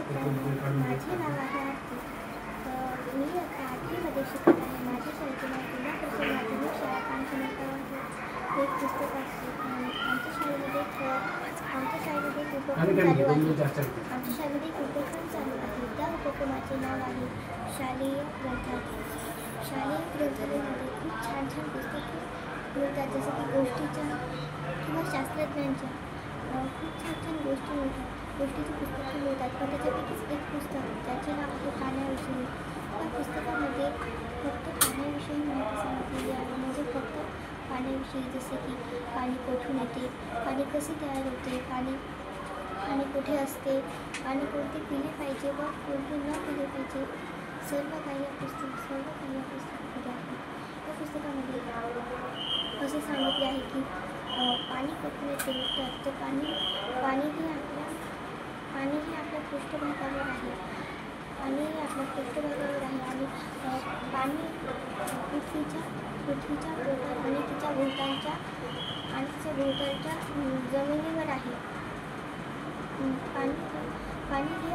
माझे नाव आहे आरती. मी आता 8वीमध्ये शिकत आहे. माझ्या शाळेचे नाव जिल्हा परिषद माध्यमिक शाळा पानशेत हे एक पुस्तक असते. आमच्या शाळेमध्ये एक उपक्रम चालू आहे. आमच्या शाळेमध्ये एक उपक्रम चालू आहे. त्या उपक्रमाचे नाव आहे शालेय ग्रंथालय. शालेय ग्रंथालयामध्ये खूप छान छान पुस्तके मिळतात, जसं की गोष्टीच्या किंवा शास्त्रज्ञांच्या खूप छान छान गोष्टी मिळतात. गोष्टीची पुस्तके मिळतात, पण त्याच्यापैकीच एक पुस्तक ज्याचे नाव आहे पाण्याविषयी. त्या पुस्तकामध्ये फक्त पाण्याविषयी माहिती सांगितलेली आहे, म्हणजे फक्त पाण्याविषयी, जसे की पाणी कुठून येते, पाणी कसे तयार होते, पाणी कुठे असते, पाणी कोणते पिले पाहिजे व कोणते न पिले पाहिजे, सर्व काही या पुस्तकामध्ये आहे. त्या पुस्तकामध्ये असे सांगितले आहे की पाणी कुठून येते, तर पाणी हे आपल्या पृष्ठभागावर आहे. पाणी हे आपल्या पृष्ठभागावर आहे आणि पाणी पृथ्वीच्या पोटात आणि तिच्या भोवतालच्या जमिनीवर आहे. पाणी हे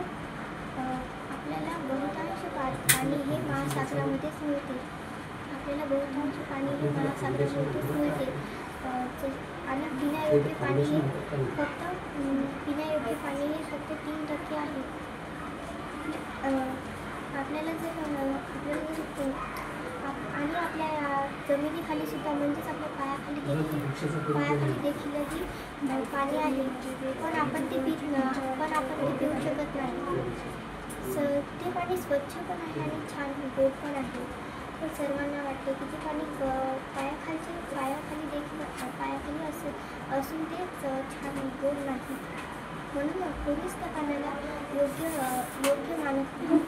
आपल्याला बहुतांश पाणी हे महासागरामध्येच मिळते. आपल्याला बहुतांश पाणी हे महासागरामध्येच मिळते. आणि पिण्यायोग्य पाणी हे फक्त 3% आहे. आपल्याला आणि आपल्या जमिनीखाली सुद्धा, म्हणजेच आपल्या पायाखाली देखीलही पाणी आहे, पण आपण ते पिऊ शकत नाही. ते पाणी स्वच्छ पण आहे आणि छान गोड पण आहे. पण सर्वांना वाटते की ते पाणी पायाखाली असून ते छान गोड नाही, म्हणून कोणीच त्या पाण्याला योग्य मानत नाही.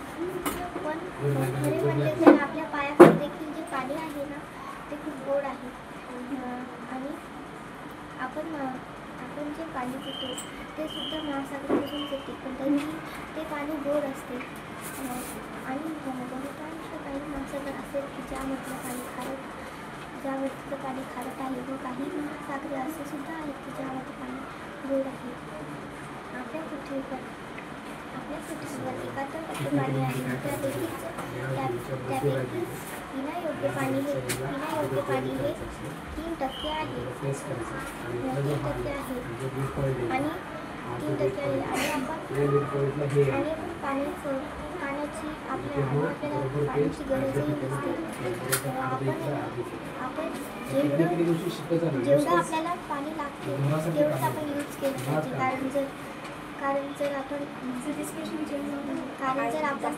पण खरे म्हणजे तर आपल्या पायाखाली देखील जे पाणी आहे ना, ते खूप गोड आहे. आणि आपण जे पाणी पितो ते सुद्धा महासागरापासूनच येते, पण तरीही ते पाणी गोड असते. आणि बहुतांश काही महासागर असेल की ज्यामधलं पाणी खारट आहे, व काही महासागरे असे सुद्धा आहेत की ज्यामध्ये पाणी गोड आहे. आपल्या पृथ्वीवर एकाहत्तर टक्के पाणी आहे. त्यापैकी पिण्यायोग्य पाणी हे 3% आहे. आणि 3% आहे. आणि आपल्याला पाण्याची गरजही नसते. आपण जेवढं आपल्याला पाणी लागते तेवढंच आपण यूज केलं पाहिजे. कारण जर आपण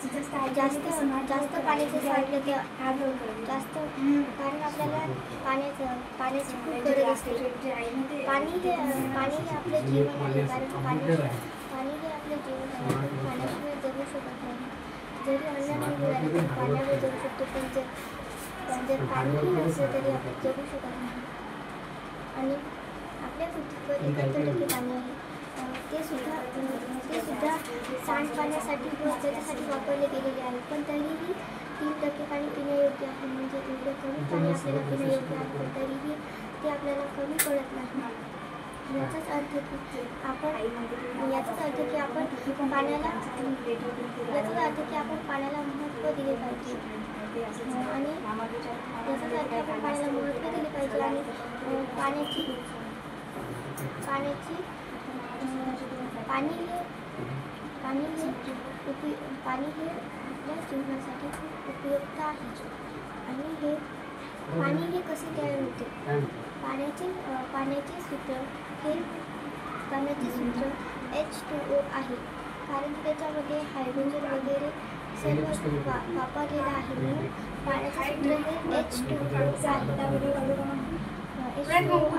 जास्त पाण्याचं साठलं तर कारण आपल्याला पाण्याची खूप गरज असते. पाणी हे आपलं जीवन आहे. कारण पाणी हे आपलं जीवन आहे. आपण पाण्याशिवाय जगू शकत नाही. जरी अन्न नाही मिळालं तर पाण्यावर जगू शकतो, पण जर पाणीही नसलं तरी आपण जगू शकत नाही. आणि आपल्या पृथ्वीवर 71% पाणी आहे. ते सुद्धा सांडपाण्यासाठी व त्याच्यासाठी वापरले गेलेले आहे. पण तरीही 3% पाणी पिण्यायोग्य आहे. म्हणजे एवढं कमी पाणी आपल्याला पिण्यायोग्य आहे, पण तरीही ते आपल्याला कमी पडत नाही. याचाच अर्थ की आपण पाण्याला महत्त्व दिले पाहिजे. आणि याचाच अर्थ आपण पाण्याला महत्त्व दिले पाहिजे. आणि पाणी हे आपल्या जीवनासाठी खूप उपयुक्त आहे. आणि पाणी हे कसे तयार होते? पाण्याचे सूत्र H2O आहे. कारण की त्याच्यामध्ये हायड्रोजन वगैरे सर्व वापरलेलं आहे, म्हणून पाण्याचे सूत्र हे H2O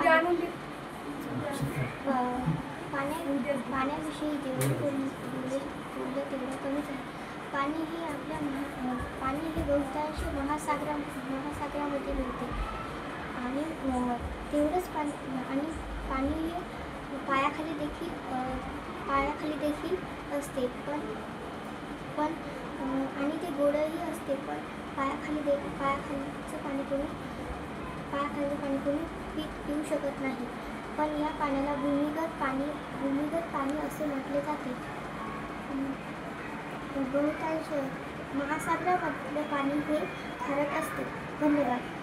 आहे. पाण्याविषयी जेवढं बोललं तेवढं कमीच आहे. पाणी हे बहुतांश महासागरामध्ये मिळते. आणि तेवढंच पाणी हे पायाखाली देखील असते, पण आणि ते गोडही असते. पण पायाखालीचं पाणी कोणी पिऊ शकत नाही. पण या पाण्याला भूमिगत पाणी असे म्हटले जाते. बहुतांश महासागरामधले पाणी हे खारट असते. धन्यवाद.